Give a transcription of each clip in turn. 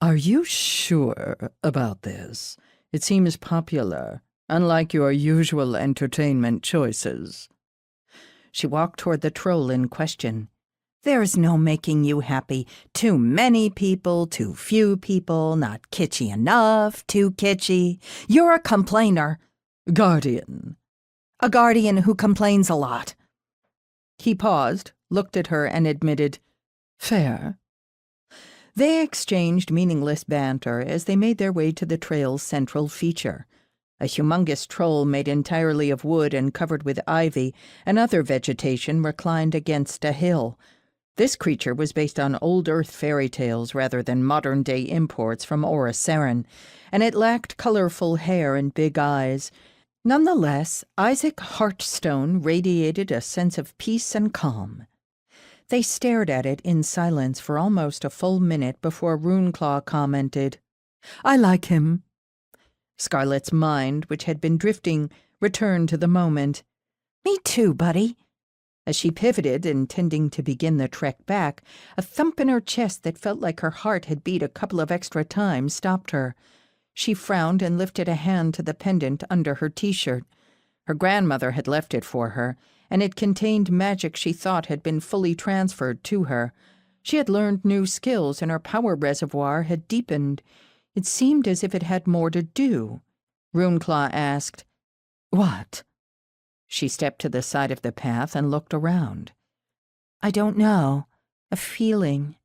Are you sure about this? It seems popular, unlike your usual entertainment choices. She walked toward the troll in question. There's no making you happy. Too many people, too few people, not kitschy enough, too kitschy. You're a complainer. Guardian. A guardian who complains a lot. He paused, looked at her, and admitted, Fair. They exchanged meaningless banter as they made their way to the trail's central feature. A humongous troll made entirely of wood and covered with ivy and other vegetation reclined against a hill. This creature was based on old Earth fairy tales rather than modern-day imports from Orosaren, and it lacked colorful hair and big eyes. Nonetheless, Isaac Heartstone radiated a sense of peace and calm. They stared at it in silence for almost a full minute before Runeclaw commented, I like him. Scarlett's mind, which had been drifting, returned to the moment. Me too, buddy. As she pivoted, intending to begin the trek back, a thump in her chest that felt like her heart had beat a couple of extra times stopped her. She frowned and lifted a hand to the pendant under her t-shirt. Her grandmother had left it for her, and it contained magic she thought had been fully transferred to her. She had learned new skills, and her power reservoir had deepened. It seemed as if it had more to do. Runeclaw asked, What? She stepped to the side of the path and looked around. I don't know. A feeling.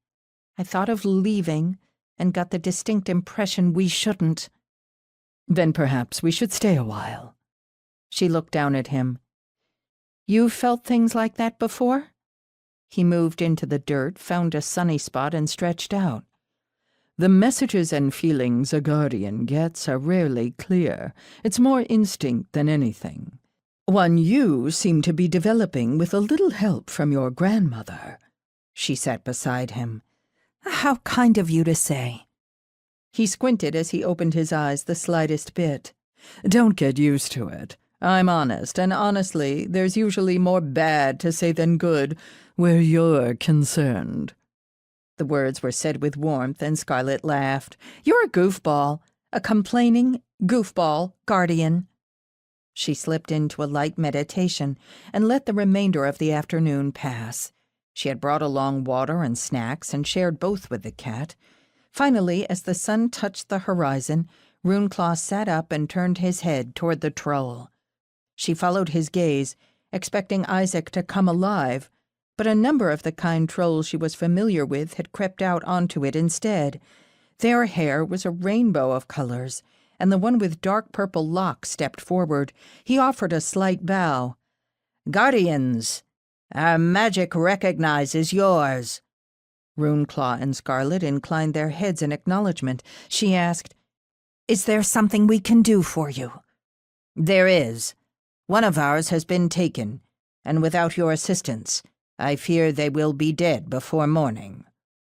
I thought of leaving, and got the distinct impression we shouldn't. Then perhaps we should stay a while. She looked down at him. You felt things like that before? He moved into the dirt, found a sunny spot, and stretched out. The messages and feelings a guardian gets are rarely clear. It's more instinct than anything. One you seem to be developing with a little help from your grandmother. She sat beside him. How kind of you to say. He squinted as he opened his eyes the slightest bit. Don't get used to it. I'm honest, and honestly, there's usually more bad to say than good where you're concerned. The words were said with warmth, and Scarlett laughed. You're a goofball, a complaining goofball guardian. She slipped into a light meditation and let the remainder of the afternoon pass. She had brought along water and snacks and shared both with the cat. Finally, as the sun touched the horizon, Runeclaw sat up and turned his head toward the troll. She followed his gaze, expecting Isaac to come alive, but a number of the kind trolls she was familiar with had crept out onto it instead. Their hair was a rainbow of colors, and the one with dark purple locks stepped forward. He offered a slight bow. Guardians, our magic recognizes yours. Runeclaw and Scarlett inclined their heads in acknowledgement. She asked, Is there something we can do for you? There is. One of ours has been taken, and without your assistance, I fear they will be dead before morning.